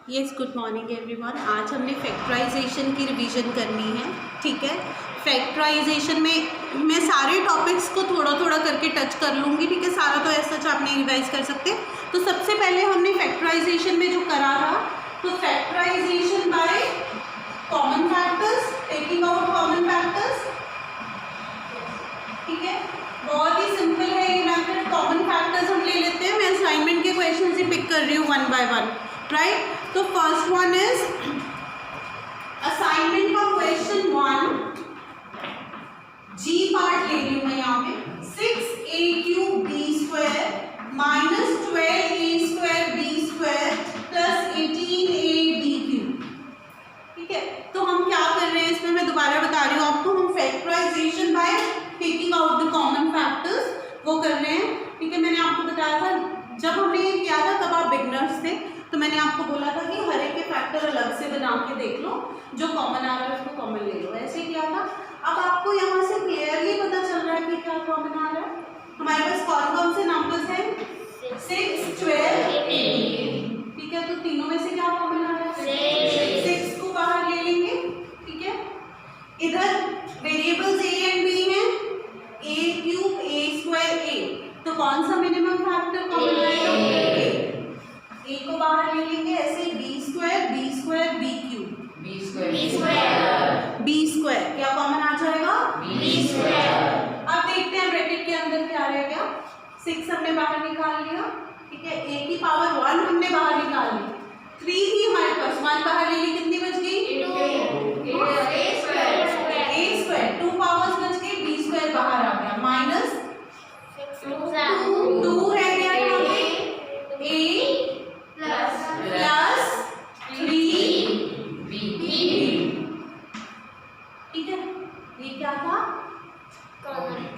Yes, good morning everyone. आज हमने factorisation की रिवीजन करनी है, ठीक है। फैक्टराइजेशन में मैं सारे टॉपिक्स को थोड़ा थोड़ा करके टच कर लूँगी, ठीक है। सारा तो ऐसा सच आप नहीं रिवाइज कर सकते। तो सबसे पहले हमने फैक्टराइजेशन में जो करा था, तो factorisation by common factors, taking out common factors, ठीक है। बहुत ही सिंपल है ये मेथड। कॉमन फैक्टर्स हम ले लेते हैं। मैं असाइनमेंट के क्वेश्चन ही पिक कर रही हूँ वन बाय वन, राइट। तो फर्स्ट वन इज असाइनमेंट का क्वेश्चन 1, जी पार्ट ले रही हूँ मैं यहाँ पे। 6a³ b² minus 12a² b² plus 18ab³, ठीक है। तो हम क्या कर रहे हैं इसमें, मैं दोबारा बता रही हूँ आपको। हम factorisation by taking out the common factors वो कर रहे हैं, ठीक है। मैंने आपको बताया था जब हमने ये किया था तब आप बिगनर्स थे, तो मैंने आपको बोला था कि हर एक के फैक्टर अलग से बना के देख लो, जो कॉमन आ रहा है उसको कॉमन ले लो, ऐसे किया था। अब आपको यहाँ से क्लियरली पता चल रहा है कि क्या कॉमन आ रहा है। हमारे पास कौन कौन से नंबर्स हैं? 6, 12, 18, ठीक है। तो तीनों में से क्या कॉमन आ रहा है? 6 को बाहर ले लेंगे, ठीक है। इधर वेरिएबल्स a एंड b हैं, a³ a² a, तो कौन सा मिनिमम फैक्टर कॉमन आएगा? a को बाहर ले लेंगे, ऐसे b² b² b² क्या कॉमन आ जाएगा? b²। अब देखते हैं ब्रैकेट के अंदर क्या रह गया। 6 हमने बाहर निकाल लिया, ठीक है। a की पावर 1 हमने बाहर निकाल ली, 3 थी हमारे पास, 1 बाहर ले ली, कितनी बच गई? a²। 2 पावर्स बच गई, b² बाहर आ गया, माइनस 2 रह गया यहाँ पे, a प्लस 3b, ठीक है। ये क्या था?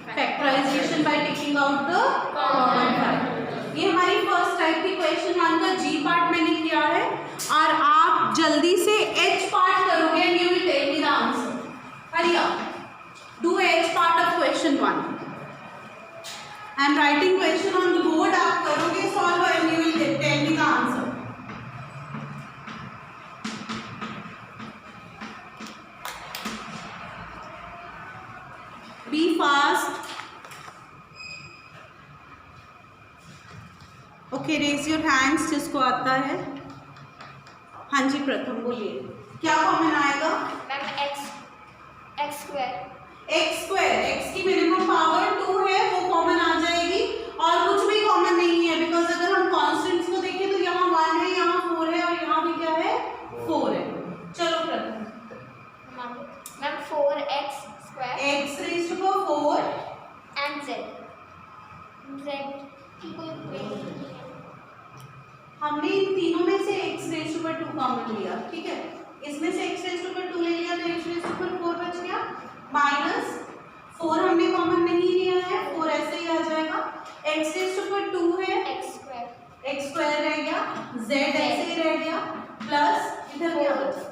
Factorisation by taking out the common factor. ये हमारी फर्स्ट टाइप की क्वेश्चन 1 का जी पार्ट मैंने किया है, और आप जल्दी से एच पार्ट करोगे and you will tell me the answer. Hurry up, do H part of question 1। I am writing question on the board, आप करोगे solve and you will tell me the answer. Be fast. Okay, raise your hands जिसको आता है। हाँ जी, प्रथम बोलिए, क्या common आएगा? x²। x की मिनिमम पावर 2 है, वो कॉमन आ जाएगी, और कुछ भी कॉमन नहीं है, बिकॉज अगर हम कॉन्स्टेंट्स को देखें तो यहाँ 1 है, यहाँ 4 है, और यहाँ भी क्या है? 4 है। चलो प्रथम। Ma'am 4x² x raised to 4 and z की कोई वैल्यू नहीं है। हमने इन तीनों में से x raised to 2 कॉमन लिया, ठीक है। इसमें से x raised to 2 ले लिया तो x raised to 4 बच गया, माइनस 4 हमने कॉमन नहीं लिया है, 4 ऐसे ही आ जाएगा। x raised to 2 है, x² रह गया, z ऐसे ही रह गया, प्लस इधर क्या बचा?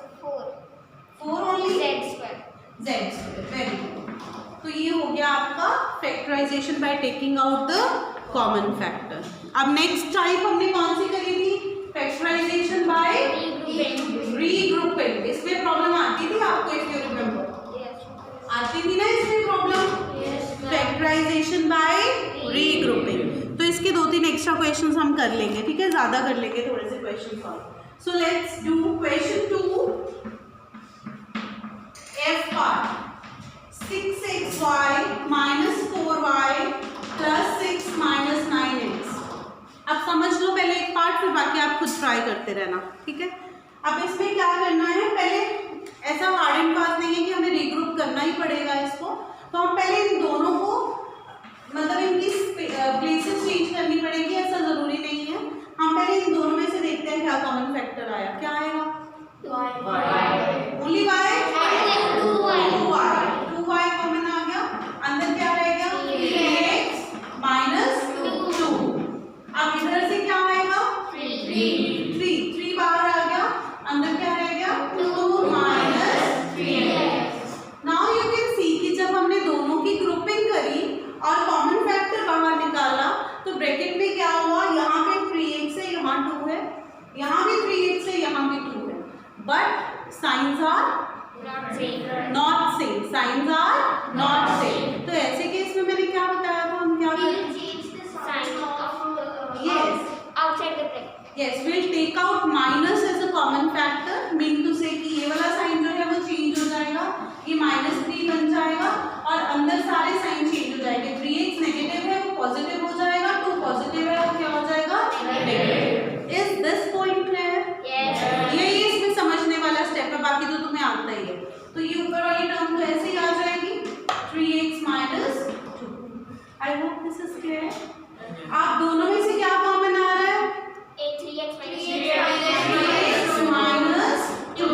4 ओनली, z²। Very good. तो ये हो गया आपका factorisation by taking out the common factor. अब नेक्स्ट टाइप हमने कौन सी करी थी? Factorisation by regrouping. इसमें प्रॉब्लम आती थी आपको, इफ यू रिमेंबर? आती थी ना इसमें प्रॉब्लम? Factorisation by regrouping. तो इसके 2-3 एक्स्ट्रा क्वेश्चंस हम कर लेंगे, ठीक है। ज्यादा कर लेंगे थोड़े से question solve. So let's do question 2, F part। 6xy minus 4y plus 6 minus 9x। अब समझ लो पहले एक पार्ट, फिर बाकी आप खुद ट्राई करते रहना, ठीक है। अब इसमें क्या करना है, पहले ऐसा हार्ड एंड फास्ट नहीं है कि हमें रीग्रुप करना ही पड़ेगा इसको, तो हम पहले इन दोनों को, मतलब इनकी प्लेसेस चेंज करनी पड़ेगी, ऐसा जरूरी नहीं है। हम पहले इन दोनों में से देखते हैं क्या कॉमन फैक्टर आया। क्या आएगा? ओनली y, 2y कॉमन आ गया, अंदर क्या रह गया? 3x minus 2। अब इधर से क्या आएगा? 3 बाहर आ गया, अंदर क्या रह गया? 2 minus 3x। Now you can see कि जब हमने दोनों की ग्रुपिंग करी और कॉमन फैक्टर बाहर निकाला, तो ब्रैकेट में क्या हुआ? यहाँ पे 3x है, यहाँ 2 है, यहाँ भी 3x है, यहाँ भी but signs are Not same. Not same, signs are not same. तो ऐसे केस में मैंने क्या बताया था, हम क्या We'll करें? change the sign of Yes. outside the bracket. Yes, we'll take out minus as a common factor, mean to say कि ये वाला साइन जो है वो चेंज हो जाएगा, ये -3 बन जाएगा और अंदर सारे साइन चेंज हो जाएंगे। 3x नेगेटिव है वो पॉजिटिव हो जाएगा, 2 पॉजिटिव है वो क्या हो जाएगा, negative. Is this point clear? Yes. यही इसमें समझने वाला स्टेप है, बाकी तो तुम्हें आता ही है। तो ये ऊपर वाली टर्म तो ऐसे ही आ जाएगी 3x - 2। I hope this is clear. आप दोनों में से क्या कॉमन आ रहा है? 3x minus 3x minus 2.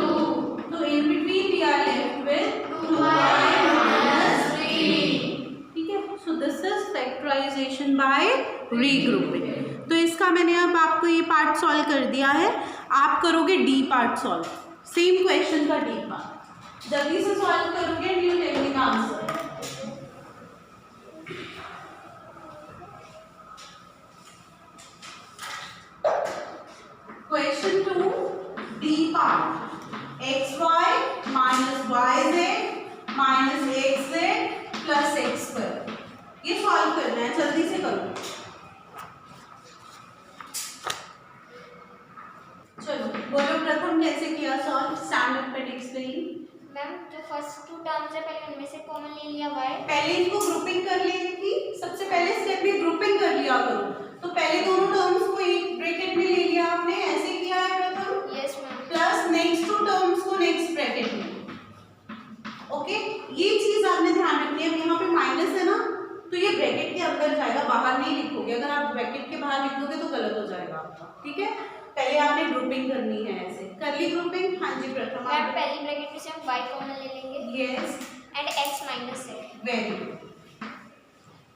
So in between we are left with 2y minus 3. ठीक है? So this is factorization by regrouping. तो इसका मैंने अब आपको ये पार्ट सॉल्व कर दिया है। आप करोगे D part solve, same question का डी पार्ट जल्दी से सॉल्व करोगे and you tell me the answer. Question 2, D part, xy minus yz minus xz plus x square। ये सॉल्व करना है, जल्दी से करो। चलो बोलो प्रथम कैसे किया solve, stand up and explain. Ma'am जो फर्स्ट 2 टर्म्स है पहले उनमें से कॉमन ले लिया y। पहले इनको ग्रुपिंग कर लेनी थी, सबसे पहले स्टेप में ग्रुपिंग कर लिया करो। तो पहले दोनों टर्म्स को एक ब्रैकेट में ले लिया आपने, ऐसे किया है प्रथम। Yes ma'am. Plus next 2 terms को नेक्स्ट ब्रैकेट में। ओके, ये चीज आपने ध्यान रखनी है। अब यहाँ पे माइनस है ना, तो ये ब्रैकेट के अंदर जाएगा, बाहर नहीं लिखोगे। अगर आप ब्रैकेट के बाहर लिखोगे तो गलत हो जाएगा आपका। ठीक है, पहले आपने ग्रुपिंग करनी है ऐसे। कर ली ग्रुपिंग? हाँ जी प्रथम। मैम पहली ब्रैकेट में से हम y कॉमन ले लेंगे। यस, एंड x माइनस है। Very good.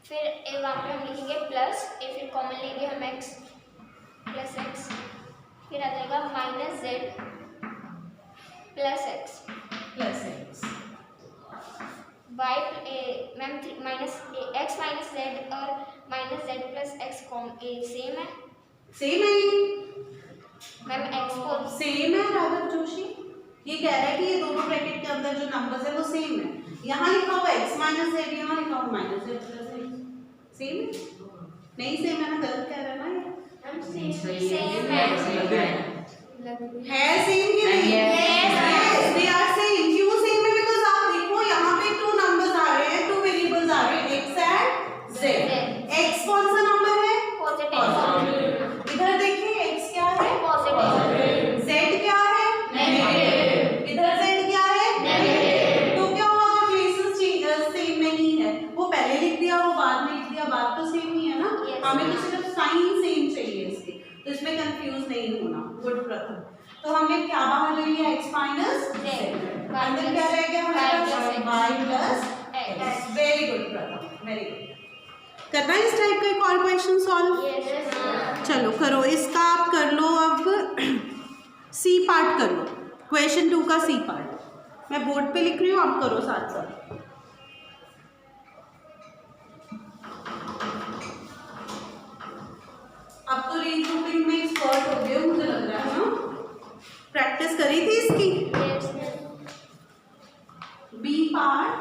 फिर वहाँ पे हम लिखेंगे प्लस ए, फिर कॉमन लेंगे हम x प्लस x, फिर आ जाएगा minus z plus x plus x. y ma'am minus x minus z और minus z plus x same है। सेम है ये? मैम x को सेम है राघव जोशी, ये कह रहा है कि ये दोनों ब्रैकेट के अंदर जो नंबर्स है वो सेम है। यहाँ लिखा हुआ x माइनस जेड, यहाँ लिखा हुआ minus Z plus x. Same है? नहीं सेम है ना, गलत कह रहा है ना ये। सेम है सेम कि नहीं? Yes, they are same. क्यों सेम है? बिकॉज़ आप देखो यहाँ पे 2 नंबर्स आ रहे हैं, 2 वेरिएबल्स आ रहे हैं, x एंड z। x कौन सा नंबर है? पॉजिटिव। इधर देखिए x क्या है? पॉजिटिव। z क्या है? नेगेटिव। इधर z क्या है? नेगेटिव। तो क्या हुआ? प्लेसेस सेम नहीं है, वो पहले लिख दिया, वो बाद में लिख दिया, बात तो सेम ही है ना। Yes. हमें तो सिर्फ साइन सेम चाहिए इसके, तो इसमें कंफ्यूज नहीं होना। गुड प्रथम। तो हमने क्या बाहर ले लिया? x minus z। अंदर क्या रह गया हमारे पास? y plus x। Very good प्रथम, वेरी गुड। करना है इस टाइप का एक और क्वेश्चन सॉल्व? यस। चलो करो, इसका आप कर लो। अब सी पार्ट कर लो, क्वेश्चन 2 का सी पार्ट। मैं बोर्ड पे लिख रही हूँ, आप करो साथ साथ। अब तो रीग्रुपिंग में एक्सपर्ट हो गए मुझे लग रहा है ना, प्रैक्टिस करी थी इसकी। B part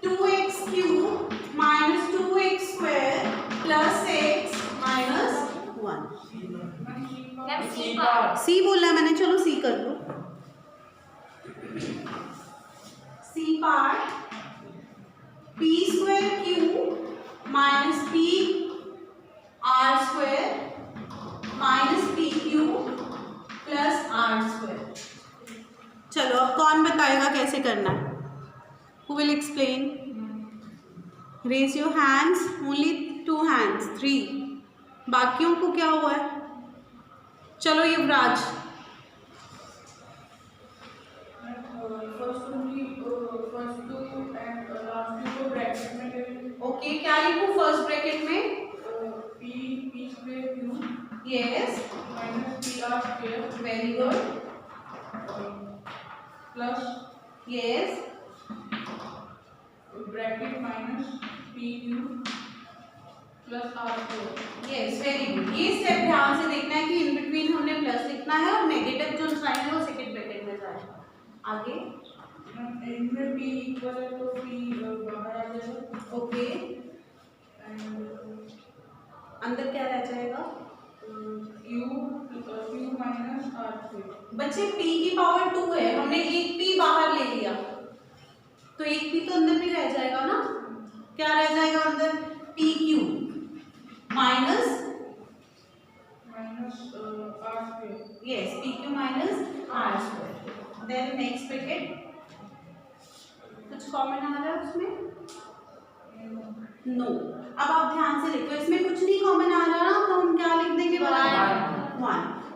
2x cube minus 2x square plus x minus 1। Ma'am C part. C बोला मैंने, चलो सी कर लो। C part p square cube minus p r square minus p cube plus r square. चलो अब कौन बताएगा कैसे करना है? Who will explain? Raise your hands. Only 2 hands, 3. बाकियों को क्या हुआ है? चलो युवराज। ओके, क्या लिखूं फर्स्ट ब्रैकेट में? p square cube yes, minus pr square very good. plus yes, bracket minus p cube plus r square। Yes, very good. ये स्टेप ध्यान से देखना है कि इन बिटवीन हमने प्लस लिखना है और नेगेटिव आगे इनमें p इक्वल है तो p बाहर आ जाएगा। ओके, एंड अंदर क्या रह जाएगा? q minus r square. बच्चे p की पावर 2 है, हमने एक p बाहर ले लिया तो एक p तो अंदर भी रह जाएगा ना। क्या रह जाएगा अंदर? p Q minus r square. Yes p Q minus r square. Then next bracket, कुछ कॉमन आ रहा है उसमें? नो। अब आप ध्यान से देखो, इसमें कुछ नहीं कॉमन आ रहा ना, तो हम क्या लिख देंगे? 1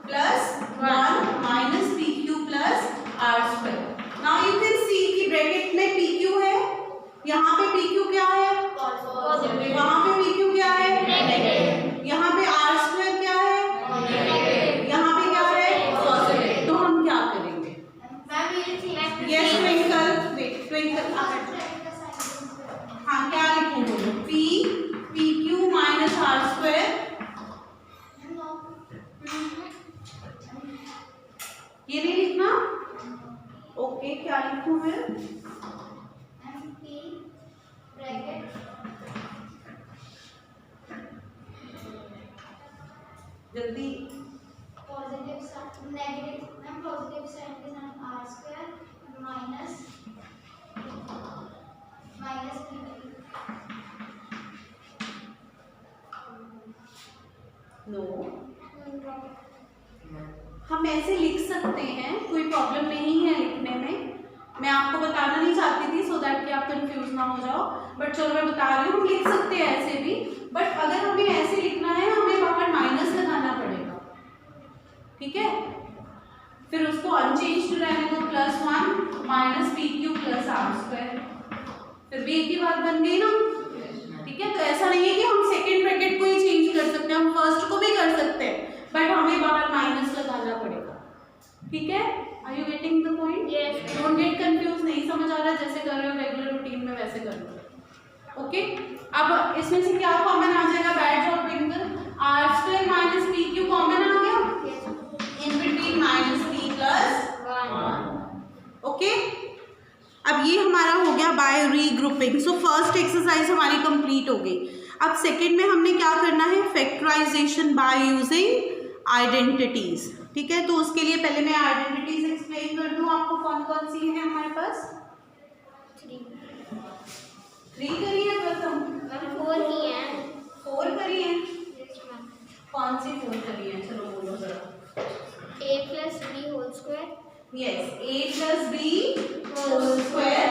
plus 1 minus P Q plus R square. Now you can see कि ब्रैकेट में पी क्यू है, यहाँ पे पी क्यू क्या है? पॉजिटिव, वहाँ पे पी क्यू क्या है? नेगेटिव। यहाँ पे आर स्क्वायर क्या है? नेगेटिव। यहाँ पे क्या है? पॉजिटिव। तो हम क्या करेंगे? यस ट्विंकल, वेट ट्विंकल, हाँ क्या लिखूं? बोलो P Q minus R square, ये नहीं लिखना। ओके, क्या लिखूं मैं? जल्दी। पॉजिटिव साइन के साथ आर स्क्वायर माइनस नो, हम ऐसे लिख सकते हैं, कोई प्रॉब्लम नहीं है लिखने में। मैं आपको बताना नहीं चाहती थी सो दैट कि आप कंफ्यूज ना हो जाओ, बट चलो मैं बता रही हूँ, हम लिख सकते हैं ऐसे भी। बट अगर हमें ऐसे लिखना है, हमें बाहर माइनस लगाना पड़ेगा, ठीक है? फिर उसको अनचेंज्ड रहने दो, +1 minus P Q plus R square, फिर भी एक ही बात बन गई ना, ठीक है? तो ऐसा नहीं है कि हम सेकेंड ब्रैकेट को ही चेंज कर सकते हैं, हम फर्स्ट को भी कर सकते हैं, बट हमें बाहर माइनस लगाना पड़ेगा, ठीक है? Are you getting the point? Yes. Don't get confuse, नहीं समझ आ रहा जैसे कर रहे हो रेगुलर रूटीन में वैसे कर लो, ओके? अब इसमें से क्या कॉमन आ जाएगा? Bad job Twinkle, R square minus P Q common आ गया, in between minus P plus 1, okay? अब ये हमारा हो गया by regrouping. So first exercise हमारी कंप्लीट हो गई। अब सेकंड में हमने क्या करना है? फैक्टराइजेशन बाय यूजिंग आइडेंटिटीज, ठीक है? तो उसके लिए पहले मैं आइडेंटिटीज एक्सप्लेन कर दूं आपको, कौन कौन सी है हमारे पास? 3 करी है प्रथम, 4 ही है। 4 करी है। Yes, ma'am. कौन सी 4 करी है? चलो बोलो जरा। a plus b whole square yes, a plus B whole square.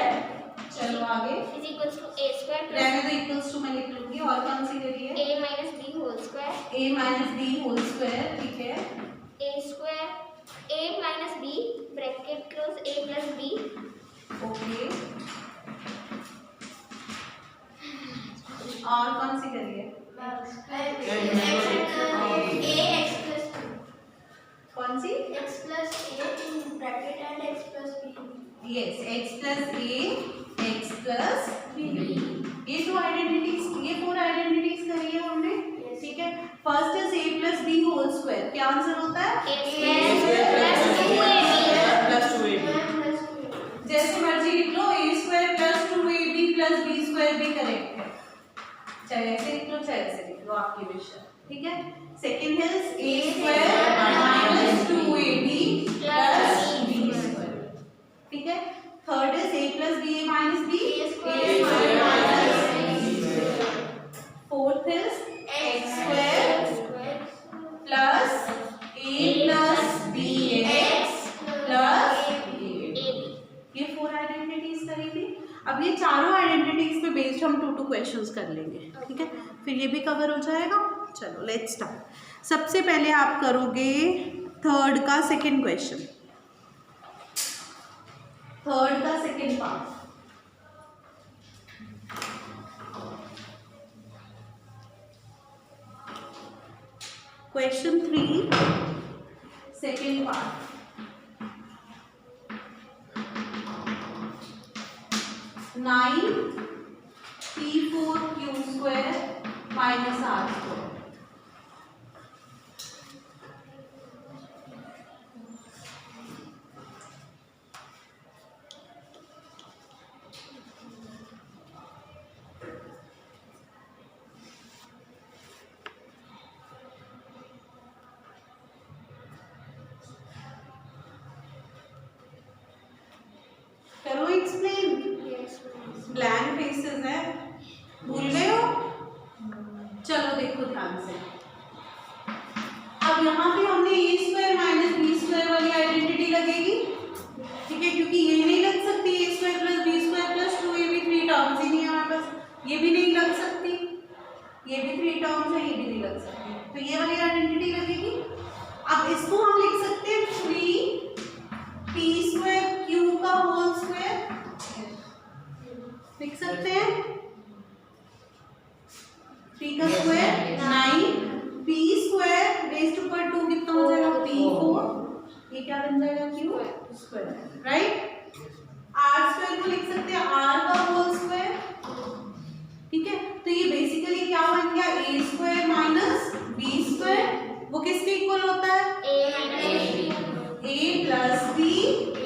चलो आगे, is equals to a square plus रहने दो, इक्वल्स टू मैं लिख लूंगी। और कौन सी करी है? a minus b whole square a minus B whole square, ठीक है? a square a minus b bracket close a plus b okay, और कौन सी करी है? a x plus कौन सी? x plus a in bracket and x plus b yes, x plus A X plus B. ये 2 आइडेंटिटीज, ये 4 identities करी है हमने, ठीक है? First is a plus B whole square, क्या आंसर होता है? a square plus 2ab जैसे मर्जी लिख लो, a स्क्वायर प्लस 2ab प्लस b स्क्वायर भी करेक्ट है, चाहे ऐसे लिख लो चाहे ऐसे लिख लो, आपकी विषय, ठीक है? Second is a square minus 2ab प्लस b स्क्वायर, ठीक है? Third is a plus B A minus B A a square square minus minus b। Fourth is x square plus a plus B X plus ये 4 identities करी थी। अब ये चारों identities पे बेस्ड हम 2 क्वेश्चंस कर लेंगे, ठीक है? फिर ये भी कवर हो जाएगा। चलो लेट्स स्टार्ट। सबसे पहले आप करोगे थर्ड का सेकंड क्वेश्चन, थर्ड का second part. Question 3 second part. Nine p4q square minus R square. Explain? Blank faces है, भूल गए हो? चलो देखो ध्यान से, अब यहाँ पे हमने A square minus B square वाली आइडेंटिटी लगेगी, ठीक है, क्योंकि ये नहीं लग सकती A square plus B square plus 2ab 3 terms ही नहीं है हमारे पास, ये भी नहीं लग सकती, ये भी 3 टर्म्स है, ये भी नहीं लग सकती, तो ये वाली आइडेंटिटी लगेगी। अब इसको हम लिख सकते हैं 3p स्क्वायर क्यू का होल स्क्वायर, लिख सकते हैं 3 का square 9, p square raise to power 2 कितना हो जाएगा p4, ये क्या बन जाएगा q square, right. r square को लिख सकते हैं r का होल स्क्वायर, ठीक है, तो ये बेसिकली क्या बन गया a square minus b square, वो किसके इक्वल होता है a plus b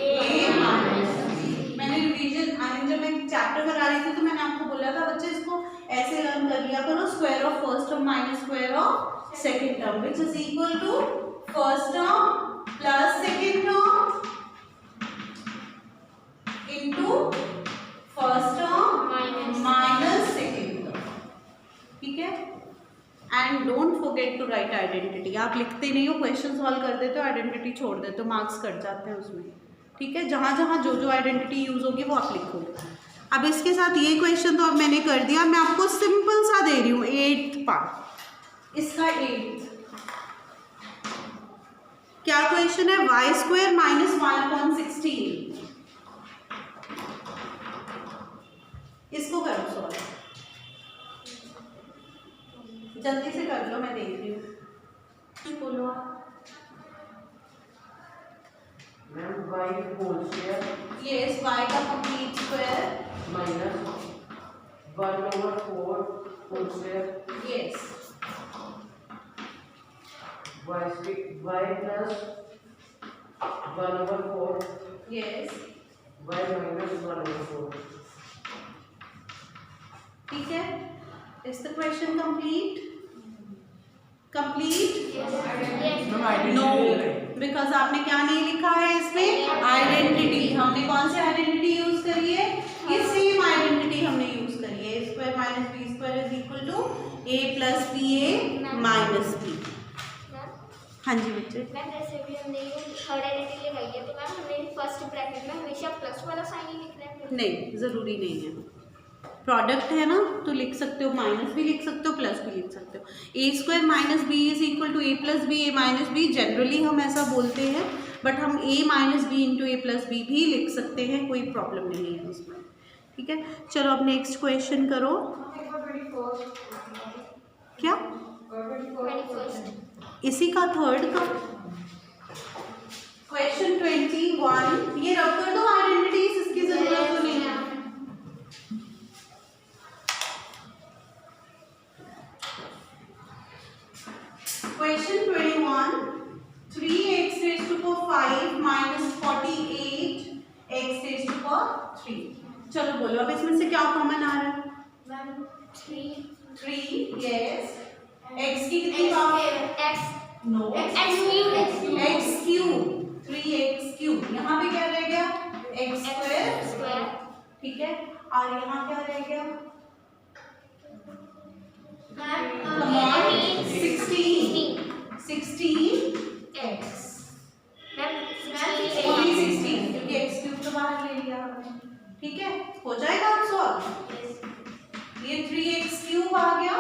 a minus b। मैंने रिवीजन जब मैं चैप्टर करा रही थी तो मैंने आपको बोला था बच्चे इसको ऐसे लर्न कर लिया करो, square of first term minus square of second term which is equal to first term plus second term into first term minus second term, ठीक है। And don't forget to write identity, आप लिखते नहीं हो, question solve कर देते हो, identity छोड़ देते हो, मार्क्स कट जाते हैं उसमें, ठीक है। जहाँ जहाँ जो जो आइडेंटिटी यूज होगी वो आप लिखोगे। अब इसके साथ ये क्वेश्चन तो अब मैंने कर दिया, मैं आपको सिंपल सा दे रही हूँ 8th पार्ट, इसका 8th क्या क्वेश्चन है, वाई स्क्वायर माइनस 1/16, इसको करो सॉल्व, जल्दी से कर लो, मैं देख रही हूँ, बोलो आप। Ma'am y whole square yes, y का complete square minus 1/4 whole square, yes, y plus 1/4 yes, y minus 1/4, ठीक है। Is the question complete? Complete? No, because आपने क्या नहीं लिखा है इसमें, आइडेंटिटी। हमने कौन सी आइडेंटिटी यूज करी है, ये सेम आइडेंटिटी हमने यूज करी है, square minus B square is equal to a plus B A minus B. हाँ जी बच्चे, मैम जैसे भी हमने ये थर्ड आइडेंटिटी लगाई है तो मैम हमें फर्स्ट ब्रैकेट में हमेशा प्लस वाला साइन ही लिखना है? नहीं, ज़रूरी नहीं है, प्रोडक्ट है ना तो लिख सकते हो, माइनस भी लिख सकते हो, प्लस भी लिख सकते हो। A square minus B is equal to A plus B A minus B, generally हम ऐसा बोलते हैं, बट हम A minus B into A plus B भी लिख सकते हैं, कोई प्रॉब्लम नहीं है उसमें, ठीक है। चलो अब नेक्स्ट क्वेश्चन करो, क्या 21st इसी का थर्ड का क्वेश्चन 21, ये रब कर दो आइडेंटिटीज, इसकी जरूरत तो नहीं है। Question 21, 3x raised to power 5 minus 48 x raised to power 3। चलो बोलो अब इसमें से क्या कॉमन आ रहा है? मैम 3, यस, x की कितनी power? x no, x cube, 3x cube, यहाँ पे क्या रह गया, x स्क्वायर, ठीक है, और यहाँ क्या रह गया, 16x, only 16, क्योंकि x क्यूब तो बाहर ले लिया हमने, ठीक है, हो जाएगा आप सॉल्व। ये 3x क्यूब आ गया,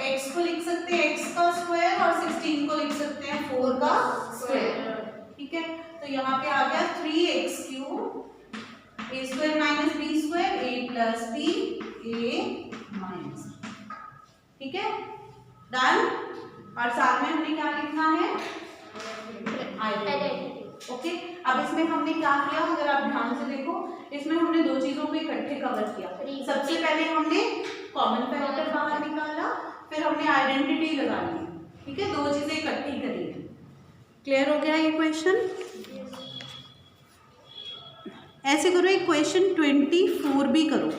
x को लिख सकते हैं x का स्क्वायर और 16 को लिख सकते हैं 4 का स्क्वायर, ठीक है, तो यहाँ पे आ गया 3x cube, a square minus b square, a plus b a minus, ठीक है, डन। और साथ में हमने क्या लिखना है, आइडेंटिटी, ओके। अब इसमें हमने क्या किया, अगर आप ध्यान से देखो, इसमें हमने दो चीजों को इकट्ठे कवर किया। सबसे पहले हमने कॉमन फैक्टर बाहर निकाला, फिर हमने आइडेंटिटी लगा ली, ठीक है, दो चीजें इकट्ठी करी। क्लियर हो गया ये क्वेश्चन? ऐसे करो, एक क्वेश्चन 24 भी करो,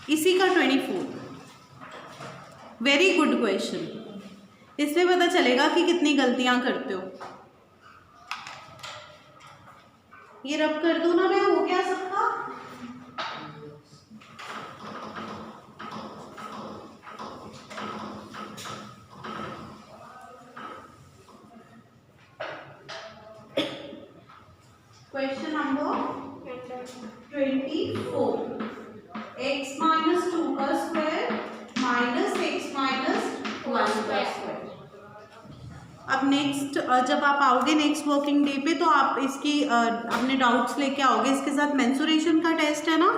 इसी का 24, वेरी गुड क्वेश्चन, इसमें पता चलेगा कि कितनी गलतियां करते हो। ये रब कर दो ना, मैं हो गया सबका। क्वेश्चन नंबर 24, x माइनस 2 का स्क्वायर माइनस x माइनस 1 का स्क्वायर। अब नेक्स्ट जब आप आओगे नेक्स्ट वर्किंग डे पे, तो आप इसकी अपने डाउट्स लेके आओगे। इसके साथ मेंसुरेशन का टेस्ट है ना,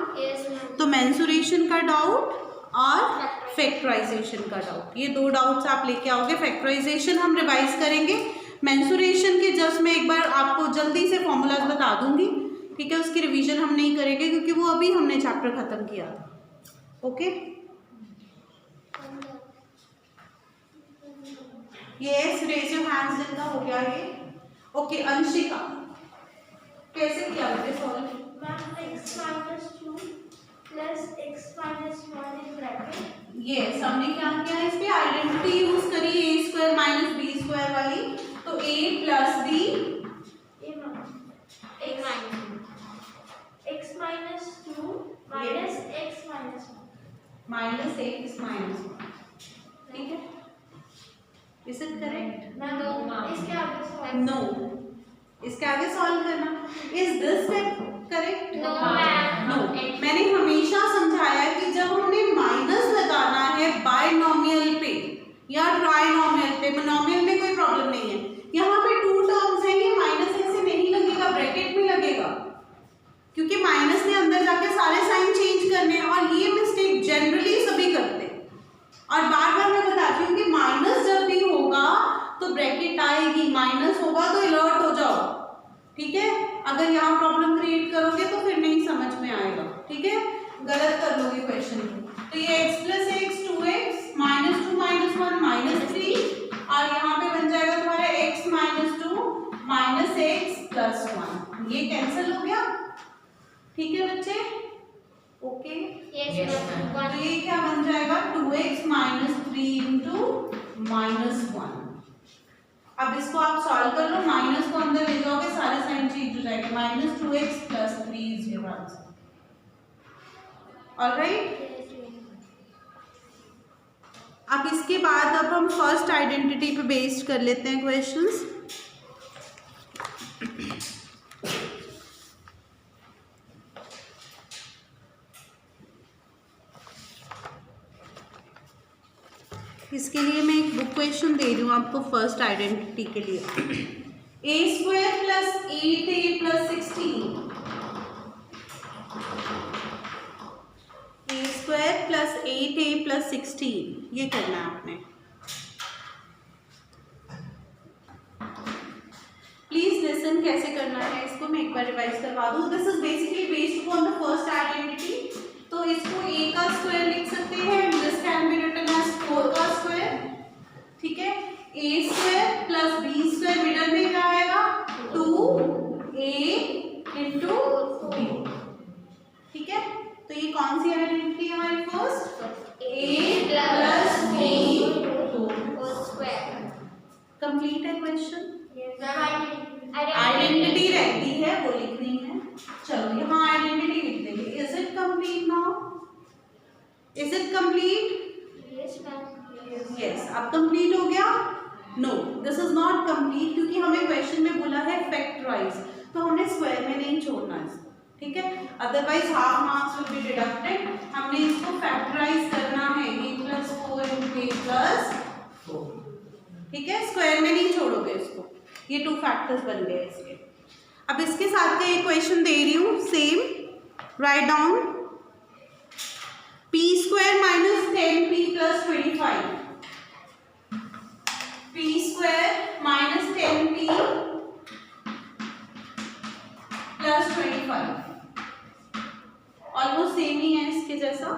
तो मेंसुरेशन का डाउट और फैक्टराइजेशन का डाउट, ये दो डाउट्स आप लेके आओगे। फैक्टराइजेशन हम रिवाइज करेंगे, मेंसुरेशन के जस्ट मैं एक बार आपको जल्दी से फॉर्मूलाज बता दूंगी, ठीक है। उसकी रिवीजन हम नहीं करेंगे क्योंकि वो अभी हमने चैप्टर खत्म किया था। Okay, yes, raise your hands जिनका हो गया ये। ओके, अंशिका कैसे किया बेटे solve? Ma'am x minus 2 plus x minus 1 in bracket। Yes, हमने क्या किया, इस पे आइडेंटिटी यूज करी a square minus b square वाली, तो a plus b x minus 2 minus x minus 1। Minus x minus 1, ठीक है। Is it correct? मैम इसके आगे सॉल्व। नो, इसके आगे सॉल्व करना। Is this correct? No, ma'am. No, मैंने हमेशा समझाया कि जब हमने माइनस लगाना है बायनॉमियल पे या ट्राइनॉमियल पे, मोनोमियल में कोई प्रॉब्लम नहीं है। यहाँ पे टू टर्म्स हैं, ये माइनस ऐसे नहीं लगेगा, ब्रैकेट में लगेगा, क्योंकि माइनस ने अंदर जाके सारे साइन चेंज करने हैं, और ये मिस्टेक जनरली सभी करते हैं। और बार बार मैं बताती हूँ कि माइनस जब भी होगा तो ब्रैकेट आएगी, माइनस होगा तो अलर्ट हो जाओ, ठीक है। अगर यहाँ प्रॉब्लम क्रिएट करोगे तो फिर नहीं समझ में आएगा, ठीक है, गलत कर लोगे क्वेश्चन को। तो ये x plus x 2x minus 2 minus 1 minus 3, और यहाँ पे बन जाएगा तुम्हारा x minus 2 minus x plus 1, ये कैंसिल हो गया, ठीक है बच्चे। ओके, तो ये क्या बन जाएगा 2x माइनस 3 इंटू माइनस 1। अब इसको आप सॉल्व कर लो, माइनस को अंदर ले जाओगे सारे साइन चेंज हो जाएंगे, minus 2x plus 3 is your answer. Alright, अब इसके बाद अब हम फर्स्ट आइडेंटिटी पे बेस्ड कर लेते हैं क्वेश्चंस। इसके लिए मैं एक बुक क्वेश्चन दे रही हूँ आपको फर्स्ट आइडेंटिटी के लिए। a square plus 8a plus 16, a square plus 8a plus 16, ये करना है आपने। प्लीज लिसन कैसे करना है इसको मैं एक बार रिवाइज करवा दूँ। This is basically based on the first identity, तो इसको a का स्क्वायर लिख सकते हैं, this can be written as 4 का स्क्वायर, ठीक है। a square plus b square, middle में क्या आएगा 2a इंटू b, ठीक है। तो ये कौन सी आइडेंटिटी है हमारी फर्स्ट, a plus b whole square. Complete है क्वेश्चन। आइडेंटिटी आइडेंटिटी रहती है वो लिखनी है। चलो यहाँ आइडेंटिटी लिख देंगे। Is it complete now? Is it complete? Yes, अब कंप्लीट हो गया? No, this is not complete, क्योंकि हमें क्वेश्चन में बोला है फैक्टराइज, तो हमने स्क्वायर में नहीं छोड़ना इसको, ठीक है। Otherwise half marks will be deducted. हमने इसको फैक्टराइज करना है, a plus 4 into a plus 4, ठीक है। स्क्वायर में नहीं छोड़ोगे इसको, ये 2 फैक्टर्स बन गए इसके। अब इसके साथ का एक क्वेश्चन दे रही हूँ same, write down p square minus 10p plus 25, p square minus 10p plus 25, almost same ही है इसके जैसा।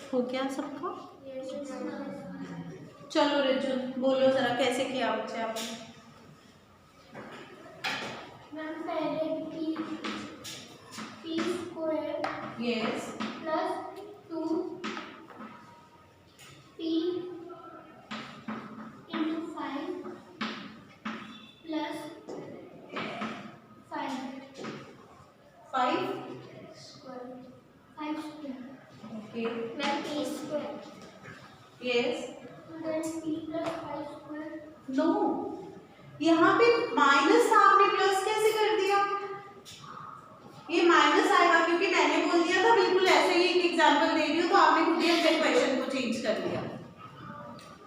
हो गया सबका? चलो रिजुन बोलो जरा कैसे किया बच्चे आपने। मैम पहले p square yes plus 2p into 5 plus 5 5 square 5 square ओके ma'am p square yes then p plus 5 square no यहाँ पे माइनस था आपने प्लस कैसे कर दिया। ये माइनस आएगा क्योंकि मैंने बोल दिया था बिल्कुल ऐसे ही एक एग्जांपल दे रही हूँ तो आपने खुद ही अपने क्वेश्चन को चेंज कर दिया।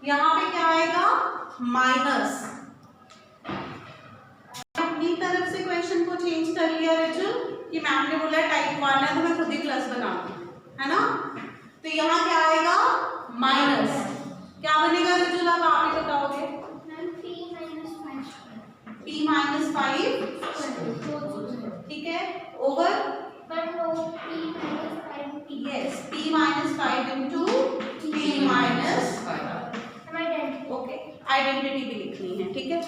यहाँ पे क्या आएगा माइनस, अपनी तरफ से क्वेश्चन को चेंज कर लिया रिजुन कि मैम ने बोला टाइप 1 है तो मैं खुद ही प्लस बना दूँ, है ना। तो यहाँ क्या आएगा माइनस, क्या बनेगा रिजुन अब आप ही बताओगे। Ma'am p minus 5 square p minus 5 ठीक है over but no p minus 5 p yes p minus 5 into p minus 5 am identity okay identity भी लिखनी है ठीक है।